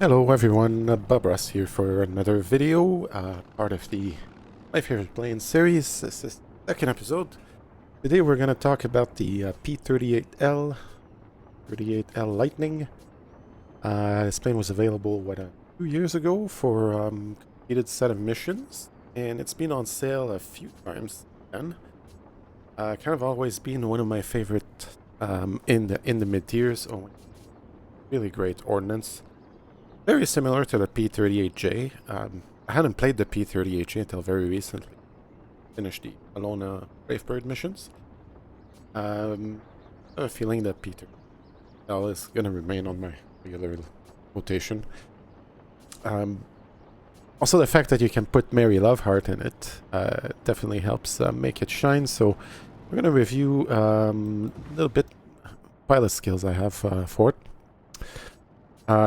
Hello everyone, Bob Ross here for another video, part of the My Favorite Plane series. This is the second episode. Today we're going to talk about the P-38L, 38L Lightning. This plane was available, 2 years ago for completed set of missions, and it's been on sale a few times then. Kind of always been one of my favorite in the mid-tiers. Oh, really great ordnance. Very similar to the P-38J. I hadn't played the P-38J until very recently. Finished the Alona Bravebird missions. I have a feeling that P-38L is going to remain on my regular rotation. Also, the fact that you can put Mary Loveheart in it definitely helps make it shine. So we're going to review a little bit pilot skills I have for it.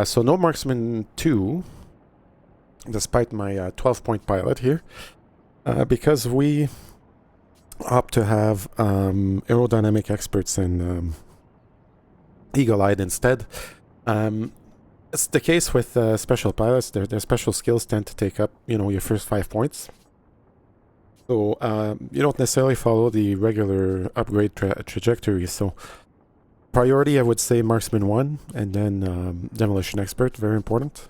So no Marksman 2, despite my 12-point pilot here, because we opt to have aerodynamic experts and eagle-eyed instead. It's the case with special pilots. Their special skills tend to take up, your first 5 points. So you don't necessarily follow the regular upgrade trajectory. So priority, I would say Marksman 1, and then Demolition Expert, very important.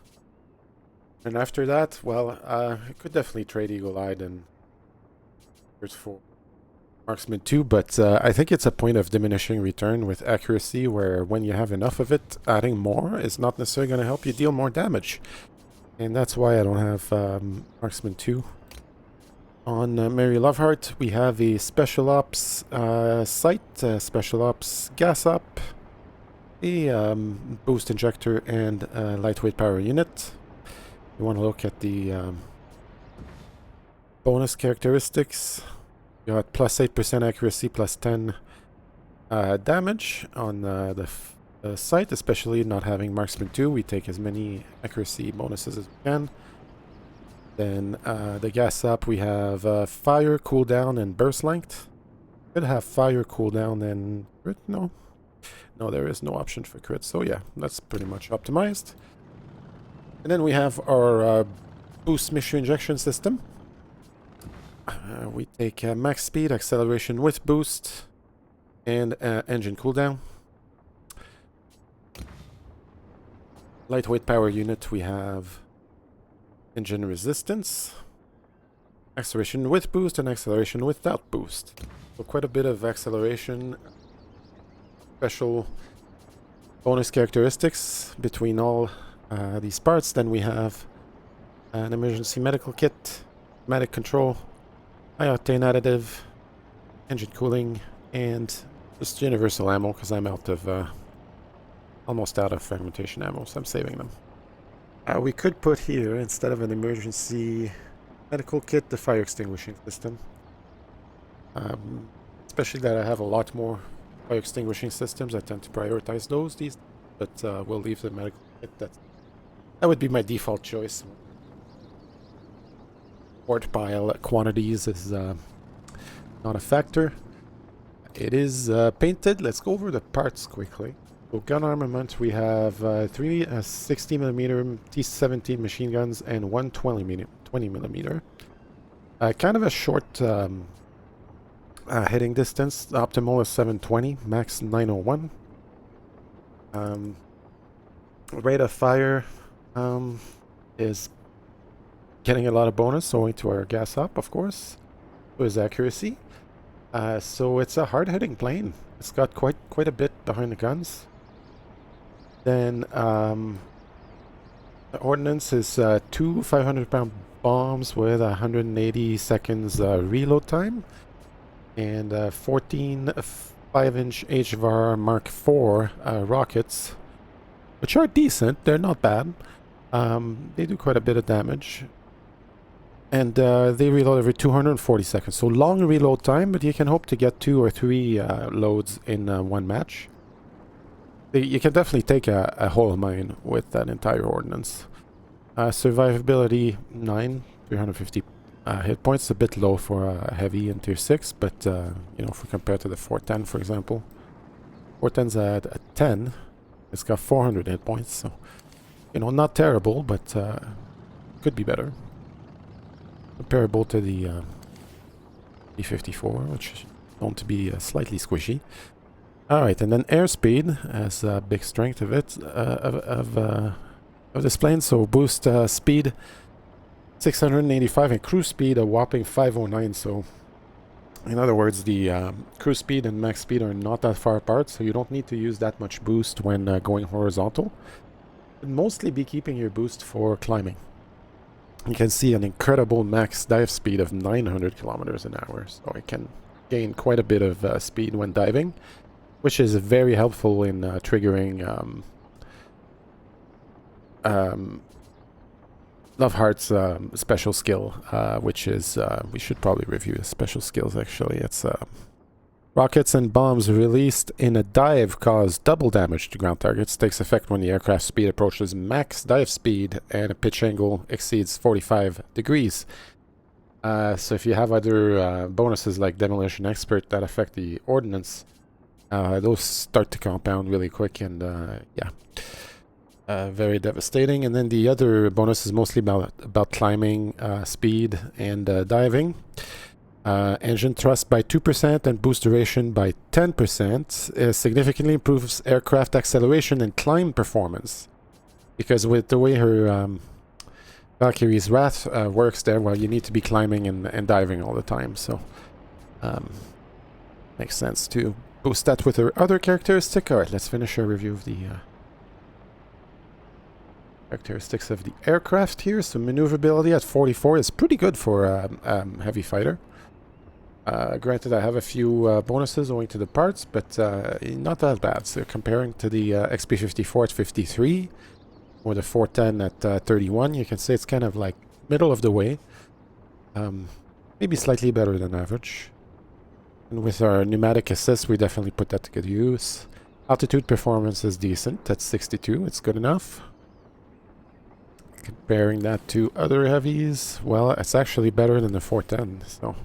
And after that, well, I could definitely trade Eagle-Eyed and for Marksman 2, but I think it's a point of diminishing return with accuracy, where when you have enough of it, adding more is not necessarily going to help you deal more damage. And that's why I don't have Marksman 2. On Mary Loveheart, we have a Special Ops sight, Special Ops gas up, a boost injector, and lightweight power unit. You want to look at the bonus characteristics. You got plus 8% accuracy, plus 10 damage on the sight, especially not having Marksman 2. We take as many accuracy bonuses as we can. Then the gas up, we have fire, cooldown, and burst length. Could have fire, cooldown, and crit. No, there is no option for crit. So yeah, that's pretty much optimized. And then we have our boost mission injection system. We take max speed, acceleration with boost, and engine cooldown. Lightweight power unit, we have engine resistance, acceleration with boost, and acceleration without boost. So quite a bit of acceleration, special bonus characteristics between all these parts. Then we have an emergency medical kit, pneumatic control, high octane additive, engine cooling, and just universal ammo, because I'm out of almost out of fragmentation ammo, so I'm saving them. We could put here, instead of an emergency medical kit, the fire extinguishing system. Especially that I have a lot more fire extinguishing systems. I tend to prioritize those, but we'll leave the medical kit. That would be my default choice. Port pile quantities is not a factor. It is painted. Let's go over the parts quickly. So gun armament, we have 3 60mm T-17 machine guns and 1 20mm. Kind of a short hitting distance. The optimal is 720, max 901. Rate of fire is getting a lot of bonus owing to our gas up, of course. So is accuracy. So it's a hard-hitting plane. It's got quite a bit behind the guns. Then the ordnance is 2 500-pound bombs with 180 seconds reload time, and 14 5-inch HVAR Mark IV rockets, which are decent. They're not bad. They do quite a bit of damage, and they reload every 240 seconds. So long reload time, but you can hope to get 2 or 3 loads in one match. You can definitely take a whole mine with that entire ordnance. Survivability 9, 350 hit points. A bit low for a heavy in tier 6, but if we compare to the 410, for example, 410's at 10. It's got 400 hit points, so You know, not terrible, but could be better. Comparable to the P-54, which is known to be slightly squishy. Alright, and then airspeed has a big strength of it, of this plane. So boost speed 685 and cruise speed a whopping 509. So in other words, the cruise speed and max speed are not that far apart, so you don't need to use that much boost when going horizontal. You'll mostly be keeping your boost for climbing. You can see an incredible max dive speed of 900 kilometers an hour, so it can gain quite a bit of speed when diving, which is very helpful in triggering Love Heart's special skill, which is, we should probably review the special skills actually. It's rockets and bombs released in a dive cause double damage to ground targets. Takes effect when the aircraft speed approaches max dive speed and a pitch angle exceeds 45 degrees. So if you have other bonuses like Demolition Expert that affect the ordnance, those start to compound really quick, and yeah, very devastating. And then the other bonus is mostly about climbing, speed, and diving. Engine thrust by 2% and boost duration by 10% significantly improves aircraft acceleration and climb performance. Because with the way her Valkyrie's Wrath works there, well, you need to be climbing and diving all the time, so makes sense to boost that with her other characteristic. Alright, let's finish our review of the characteristics of the aircraft here. So maneuverability at 44 is pretty good for a heavy fighter. Granted, I have a few bonuses owing to the parts, but not that bad. So comparing to the XP54 at 53, or the 410 at 31, you can say it's kind of like middle of the way. Maybe slightly better than average. And with our pneumatic assist, we definitely put that to good use. Altitude performance is decent. That's 62. It's good enough. Comparing that to other heavies, well, it's actually better than the 410, so...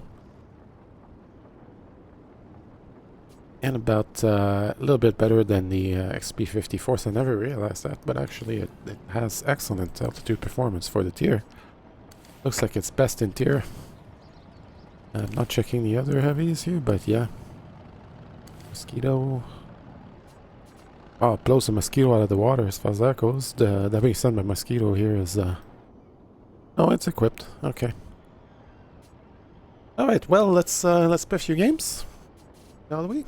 And about a little bit better than the XP54, so I never realized that, but actually it has excellent altitude performance for the tier. Looks like it's best in tier. I'm not checking the other heavies here, but yeah. Mosquito. Oh, it blows a mosquito out of the water as far as that goes. That being said, my mosquito here is... Oh, it's equipped. Okay. Alright, well, let's play a few games. Shall we?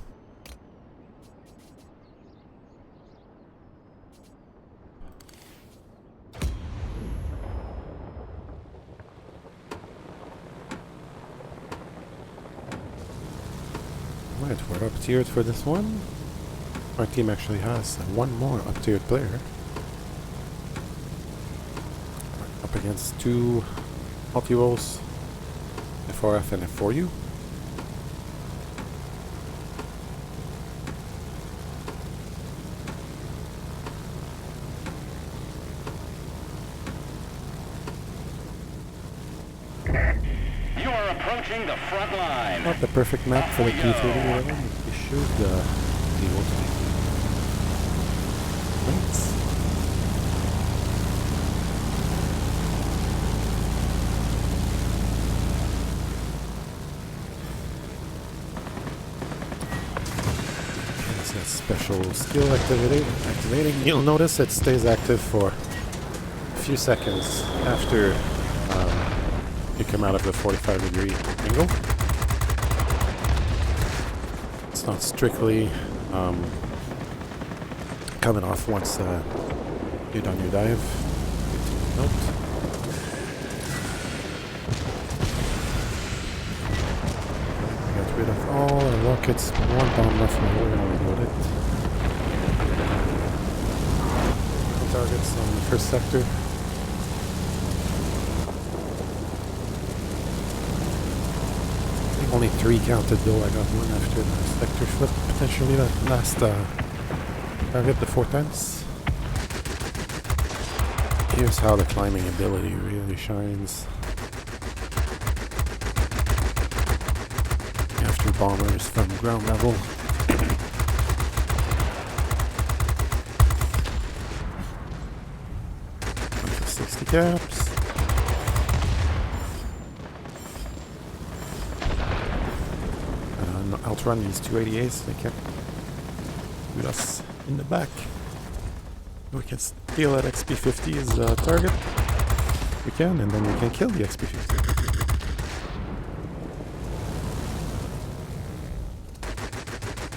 Right, we're up tiered for this one. Our team actually has one more up tiered player. We're up against two multi-rolls, F4F and F4U. Approaching the front line. Not the perfect map for the P-38L. You should be able to make points. It's a special skill activating. You'll notice it stays active for a few seconds after you come out of the 45-degree angle. It's not strictly coming off once you're done your dive. Nope. Get rid of all our rockets. One bomb left from here, and reload it. Targets on the first sector. Only 3 counted though. I got one after the sector flip. Potentially that last target, the 410s. Here's how the climbing ability really shines. After bombers from ground level. caps. Outrun these 288s. They can't shoot us in the back. We can steal that XP-50's target. We can, and then we can kill the XP-50.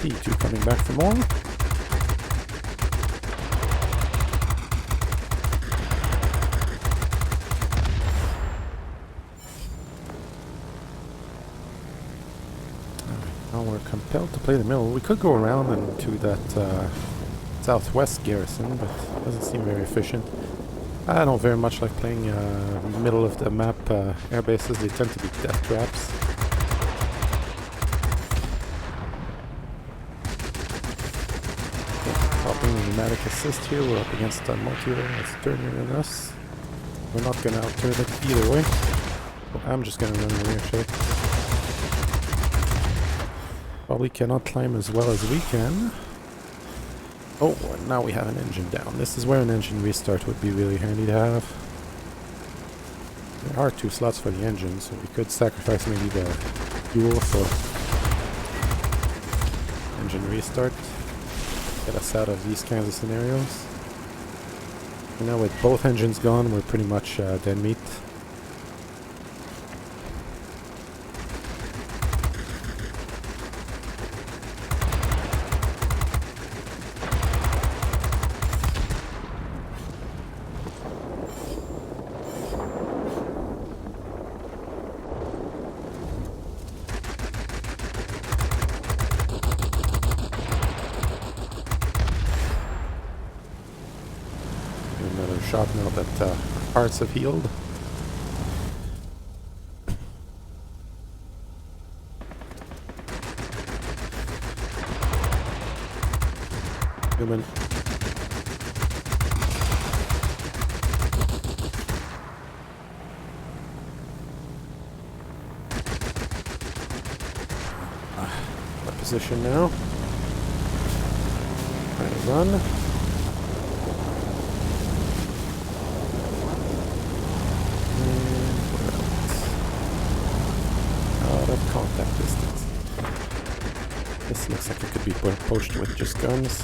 T2 coming back for more. Now we're compelled to play the middle. We could go around into that southwest garrison, but it doesn't seem very efficient. I don't very much like playing middle of the map air bases. They tend to be death traps. Popping the pneumatic assist here. We're up against a multi-roll that's turning than us. We're not going to out-turn it either way. So I'm just going to run the rear shape. Probably cannot climb as well as we can. Oh, and now we have an engine down. This is where an engine restart would be really handy to have. There are 2 slots for the engine, so we could sacrifice maybe the fuel for engine restart. Get us out of these kinds of scenarios. And now with both engines gone, we're pretty much dead meat. Another shot now that parts have healed. Human. What position now? Trying to run. Contact distance. This looks like it could be poached with just guns.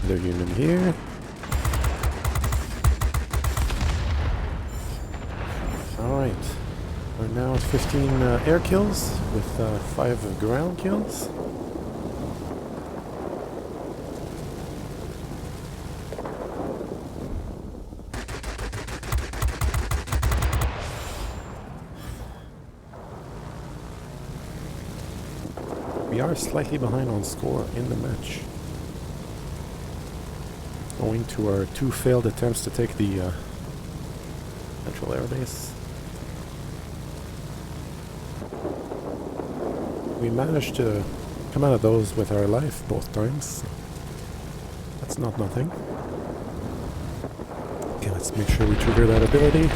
Another human here. Alright. We're now at 15 air kills with 5 ground kills. We are slightly behind on score in the match, owing to our 2 failed attempts to take the central airbase. We managed to come out of those with our life both times. That's not nothing. Okay, let's make sure we trigger that ability.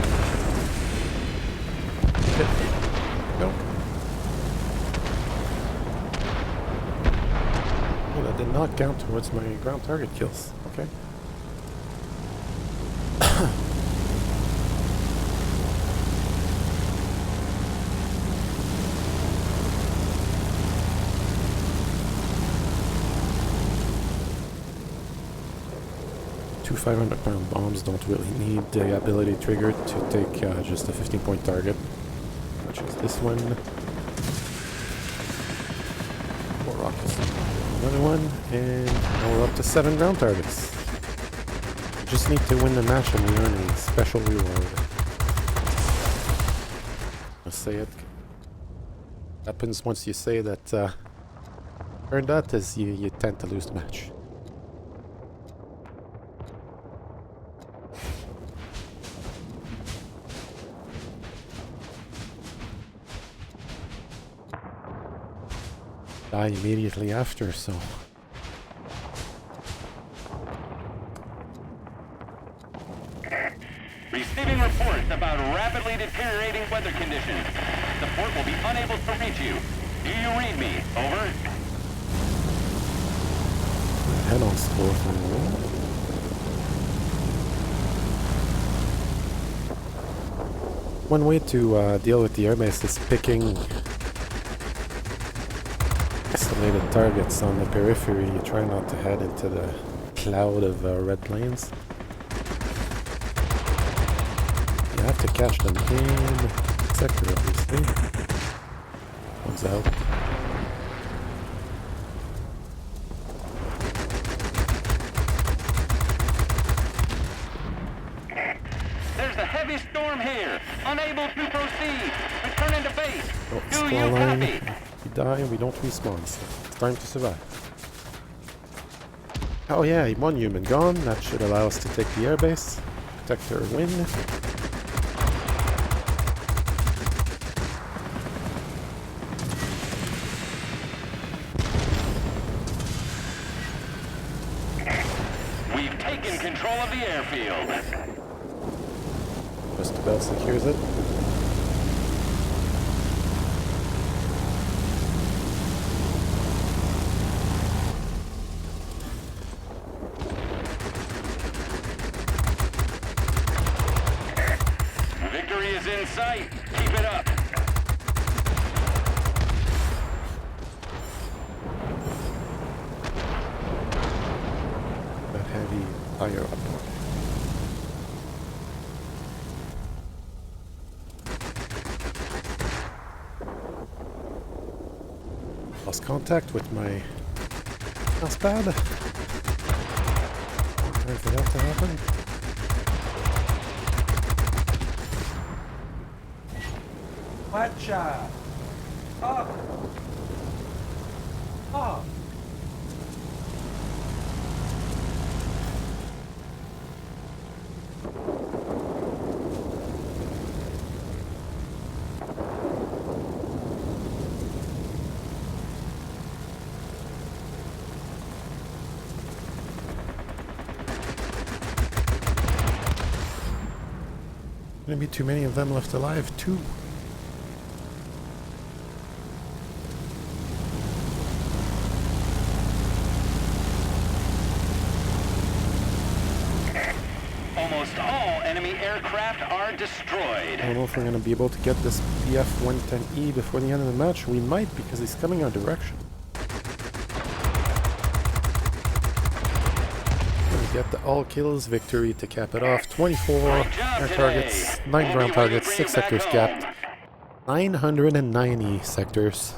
Go. That did not count towards my ground target kills. Okay. Two 500-pound bombs don't really need the ability triggered to take just a 15-point target, which is this one. 4 rockets. Another one, and now we're up to 7 ground targets. We just need to win the match and we earn a special reward. I'll say it. Happens once you say that earn that is you tend to lose the match. Die immediately after, so Receiving reports about rapidly deteriorating weather conditions. The fort will be unable to reach you. Do you read me? Over. head on score for the roll. One way to deal with the airbase is picking isolated targets on the periphery. You try not to head into the cloud of red planes. You have to catch them in sector, obviously. One's out. There's a heavy storm here. Unable to proceed. Return into base. Oh, Do squall you line. copy? We die and we don't respawn, so it's time to survive. Oh yeah, one human gone. That should allow us to take the airbase. Protector win. We've taken control of the airfield. Just about secures it. Victory is in sight. Keep it up. That heavy fire up. Lost contact with my mouse pad. Time for that to happen. Watcha! Up! Up! Gonna be too many of them left alive, too. Almost all enemy aircraft are destroyed. I don't know if we're gonna be able to get this PF-110E before the end of the match. We might, because he's coming our direction. We get the all kills victory to cap it off. 24 air targets, 9 ground targets, 6 sectors capped. 990 sectors.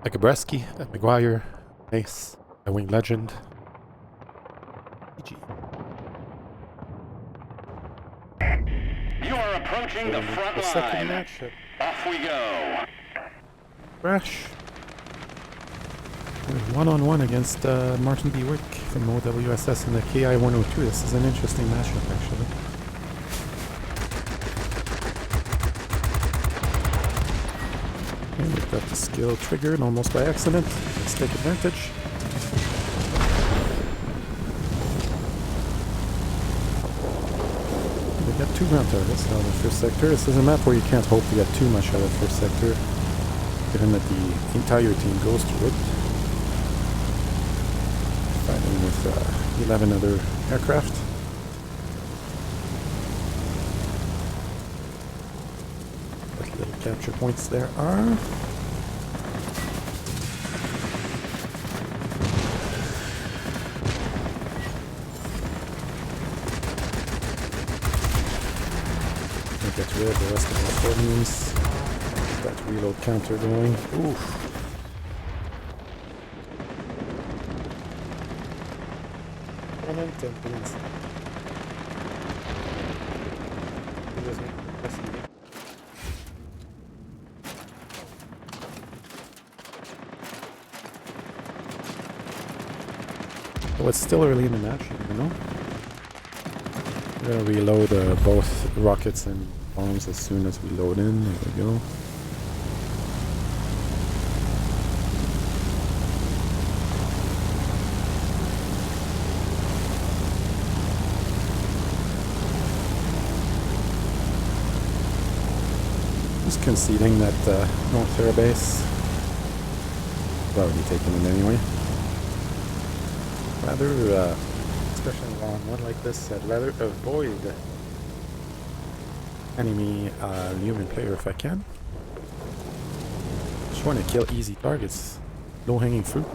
Like a Bresky, a McGuire, Ace, a Winged Legend. GG. You are approaching the front second line. match. Off we go. Crash. One-on-one against Martin B. Wick from OWSS in the KI-102. This is an interesting matchup, actually. And we've got the skill triggered almost by accident. Let's take advantage. We got 2 ground targets out of the first sector. This is a map where you can't hope to get too much out of the first sector, given that the entire team goes to it. Fighting with 11 other aircraft. What little capture points there are. Get rid of the rest of the enemies. That reload counter going. Oof. Oh, it's still early in the match, you know? We're gonna reload both rockets and bombs as soon as we load in. There we go. Just conceding that North Air Base. We've already taken it anyway. Rather, especially on one like this, I'd rather avoid enemy human player if I can. Just want to kill easy targets, low-hanging fruit.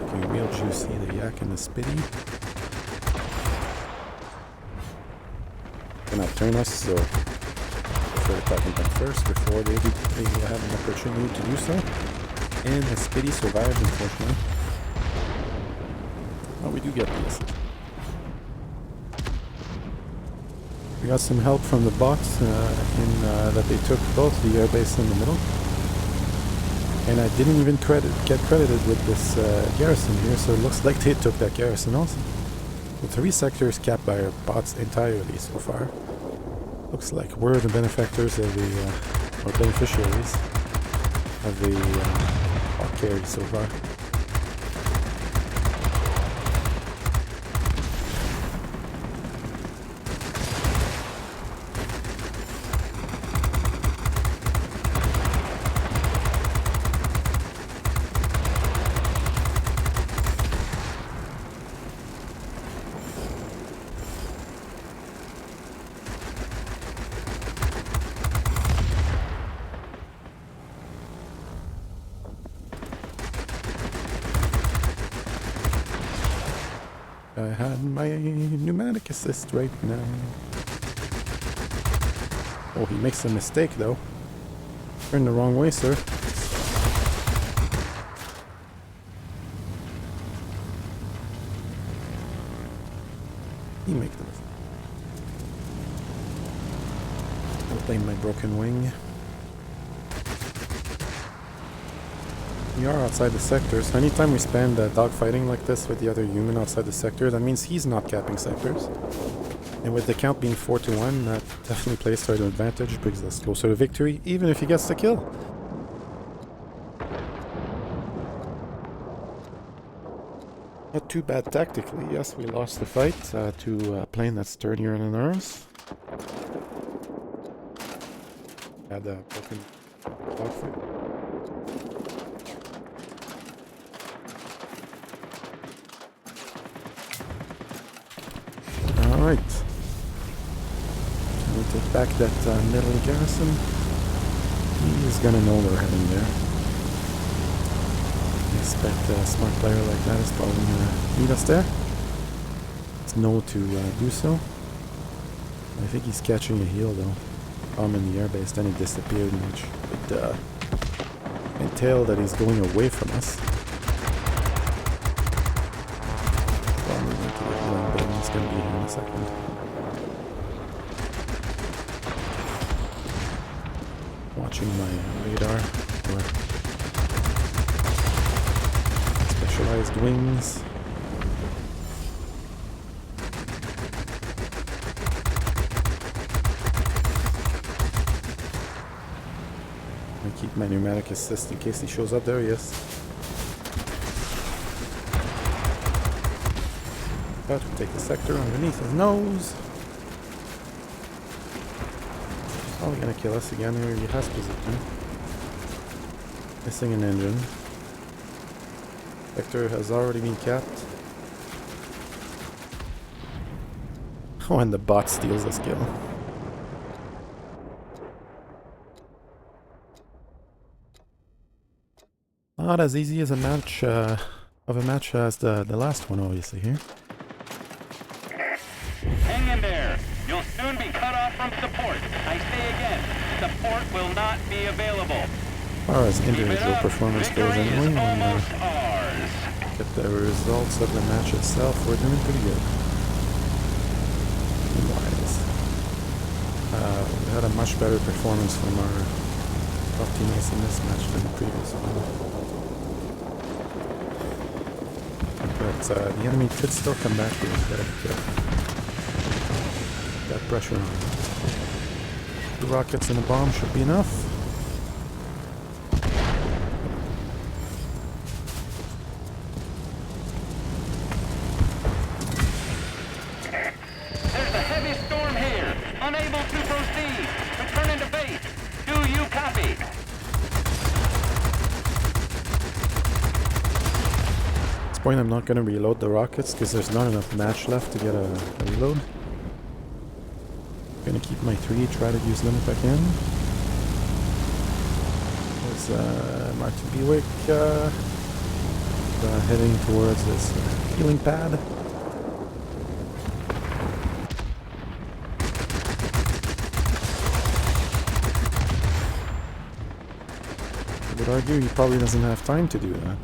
Okay, real juicy, the yak and the spitty. Cannot turn us, so prefer attacking them first before they have an opportunity to do so. And the spitty survived, unfortunately. Oh, we do get this. We got some help from the bots that they took both the airbase in the middle. And I didn't even get credited with this garrison here, so it looks like they took that garrison also. The 3 sectors capped by our bots entirely so far. Looks like we're the benefactors of the, or beneficiaries of the bot carry so far. I had my pneumatic assist right now. Oh, he makes a mistake though. Turn the wrong way, sir. He makes the mistake. I'll blame my broken wing. We are outside the sector, so anytime we spend dogfighting like this with the other human outside the sector, that means he's not capping sectors. And with the count being 4-1, that definitely plays to our advantage, brings us closer to victory, even if he gets the kill. Not too bad tactically. Yes, we lost the fight to a plane that's sturdier than ours. Had a broken dogfight. Alright. Can we take back that middle garrison? He's gonna know we're heading there. I expect a smart player like that is probably gonna meet us there. It's no to do so. I think he's catching a heel though. I'm in the airbase, then he disappeared, which would entail that he's going away from us. Probably going to the healing building. It's going to be here in a second. Watching my radar for specialized wings. I keep my pneumatic assist in case he shows up. There he is. About to take the sector underneath his nose. Probably gonna kill us again. Here he has position. Missing an engine. Sector has already been capped. Oh, and the bot steals this kill. Not as easy as a match as the last one, obviously here. Hang in there. You'll soon be cut off from support. I say again, support will not be available. As far as individual performance goes anyway, when get the results of the match itself, we're doing pretty good. Wise. We had a much better performance from our top teammates in this match than the previous one. But the enemy could still come back to us, but got pressure on. 2 rockets and a bomb should be enough. There's a heavy storm point, I'm not going to reload the rockets because there's not enough match left to get a reload. I'm going to keep my 3, try to use them if I can. There's Martin Bewick heading towards this healing pad. I would argue he probably doesn't have time to do that.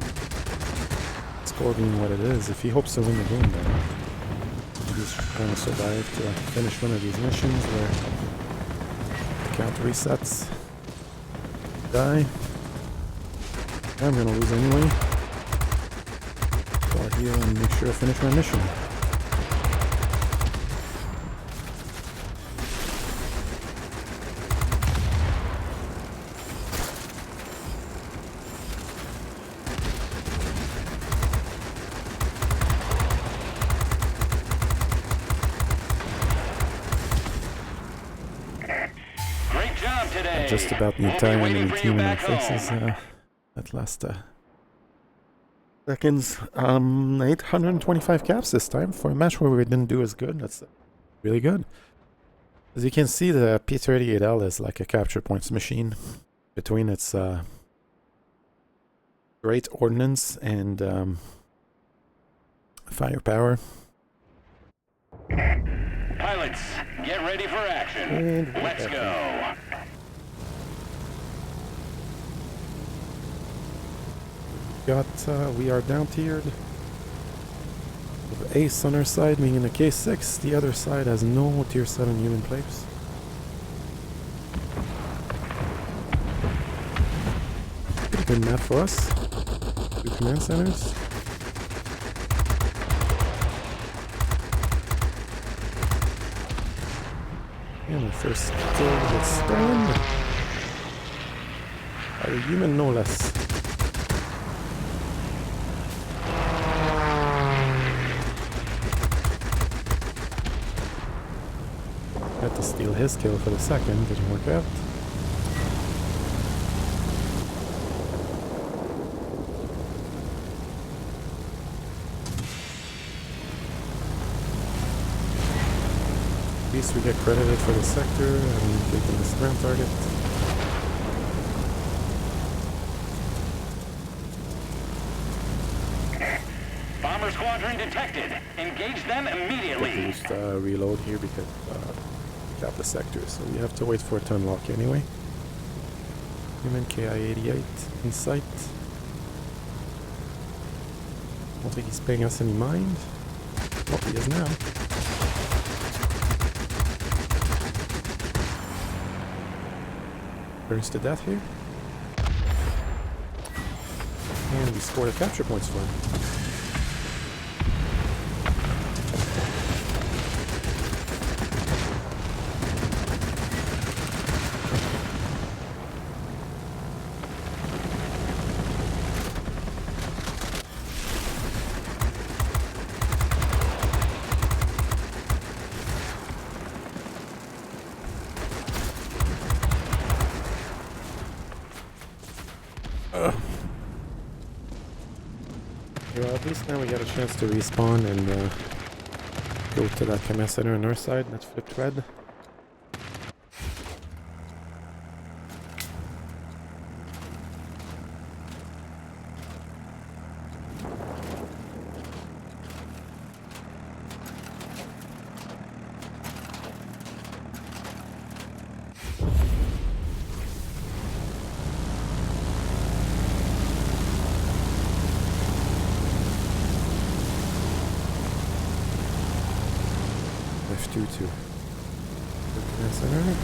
Score being what it is. If he hopes to win the game, then he's trying to survive to finish one of these missions where the count resets. Die. I'm gonna lose anyway. So I'll heal and make sure I finish my mission. Just about the entire enemy team in our faces at last seconds. 825 caps this time for a match where we didn't do as good. That's really good. As you can see, the P-38L is like a capture points machine between its great ordnance and firepower. Pilots, get ready for action. Let's go. We are down tiered. With Ace on our side, meaning the K6. The other side has no tier 7 human plates. Pretty good map for us. 2 command centers. And the first kill gets stolen. By a human, no less. Had to steal his kill for the second, didn't work out. At least we get credited for the sector and taking this ground target. Bomber squadron detected. Engage them immediately. We used reload here because we got the sector, so we have to wait for it to unlock anyway. Human KI-88 in sight. Don't think he's paying us any mind. Oh, he is now. Burns to death here. And we scored a capture points for him. Well, at least now we got a chance to respawn and go to that command center on our side. That's flipped red. F2 to command center.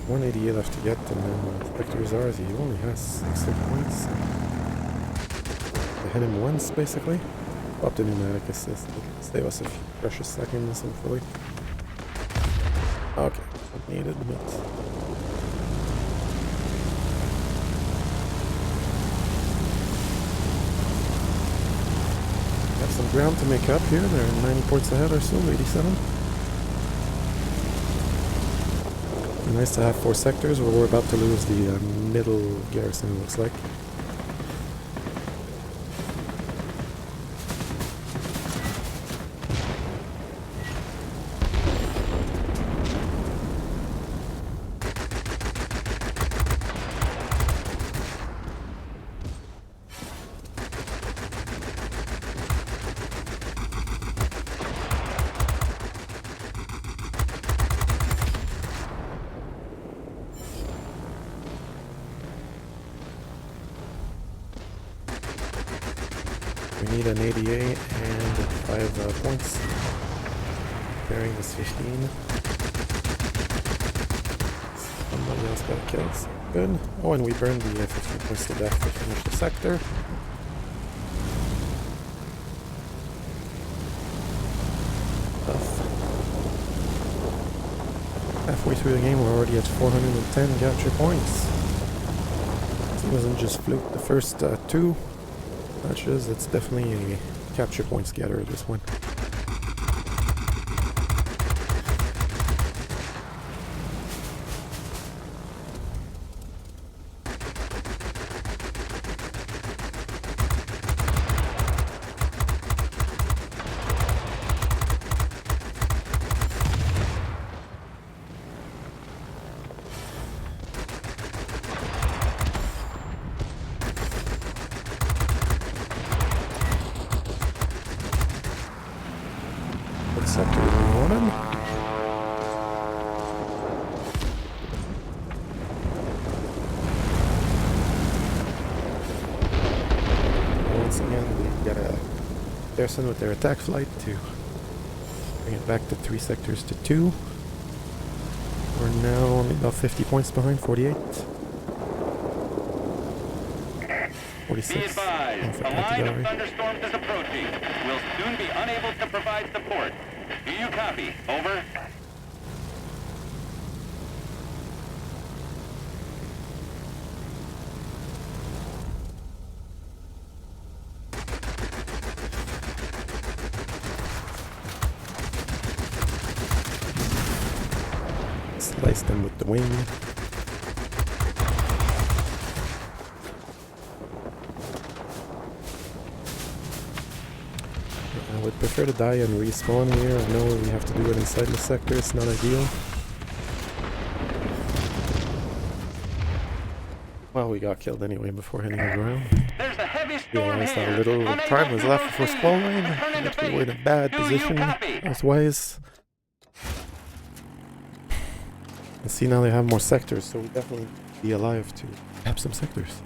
188 left to get, and then Spectre's ours. He only has 6 hit points. I hit him once, basically. Up the pneumatic assist. Save us a few precious seconds, hopefully. Okay, not needed, but... have some ground to make up here. They're 90 points ahead or so, 87. Nice to have 4 sectors, where we're about to lose the middle garrison, it looks like. We need an 88 and 5 points. Carrying is 15. Somebody else got kills. Good. Oh, and we burned the 15 points to death to finish the sector. Tough. Halfway through the game, we're already at 410 capture points. It wasn't just fluke the first 2 matches. It's definitely a capture points getter, this one. Sector we wanted. Once again, we got a garrison with their attack flight to bring it back to 3 sectors to 2. We're now only about 50 points behind, 48. 46. Be advised, a line of thunderstorms is approaching. We'll soon be unable to provide support. Do you copy? Over. Slice them with the wing. I would prefer to die and respawn here. I know we have to do it inside the sector, it's not ideal. Well, we got killed anyway before hitting the ground. There's a heavy storm Realized here. how little time was left before squall line. Actually, we're in a bad position health-wise. And see, now they have more sectors, so we definitely be alive to have some sectors.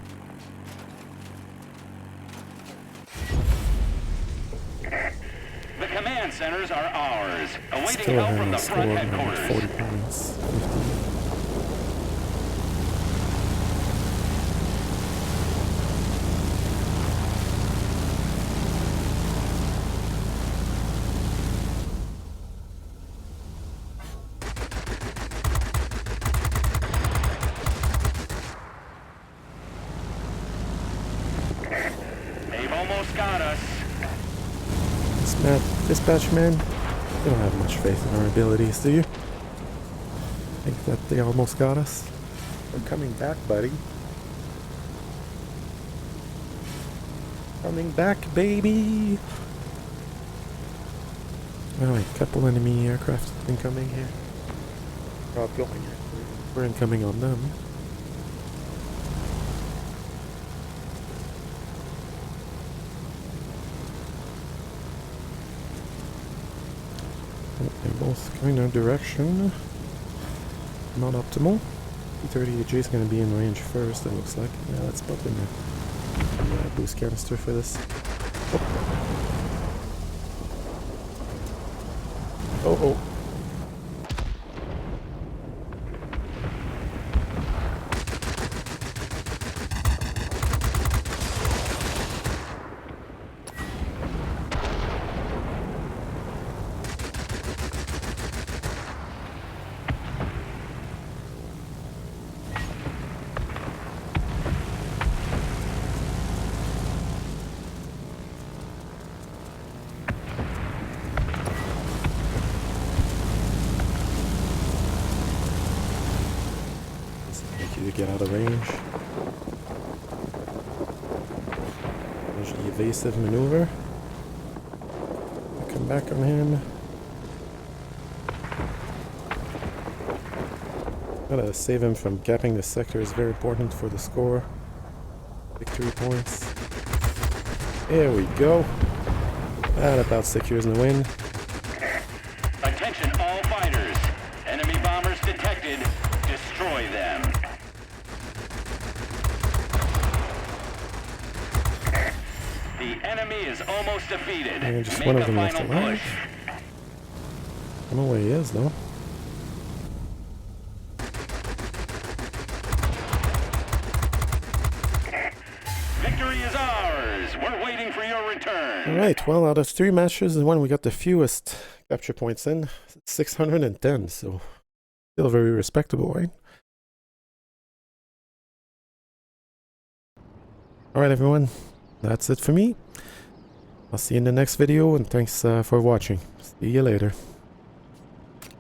The command centers are ours, awaiting Still help from the score front of headquarters. 40 points. 50. They've almost got us. Dispatch man, you don't have much faith in our abilities, do you? Think that they almost got us? We're coming back, buddy. Coming back, baby! Alright, couple enemy aircraft incoming here. Or outgoing here. We're incoming on them. They're both going in a direction. Not optimal. P-38J is going to be in range first, it looks like. Yeah, let's put in a boost canister for this. Oh, oh. to get out of range. There's the evasive maneuver. Come back on him. Gotta save him from gapping the sector is very important for the score. Victory points. There we go. That about secures the win. Attention all fighters. Enemy bombers detected. Destroy them. The enemy is almost defeated. And just Make one a of them left final alive. push. I don't know where he is though. Victory is ours. We're waiting for your return. Alright, well, out of 3 matches, the one we got the fewest capture points in, 610, so still very respectable, right? Alright everyone, that's it for me. I'll see you in the next video, and thanks for watching. See you later.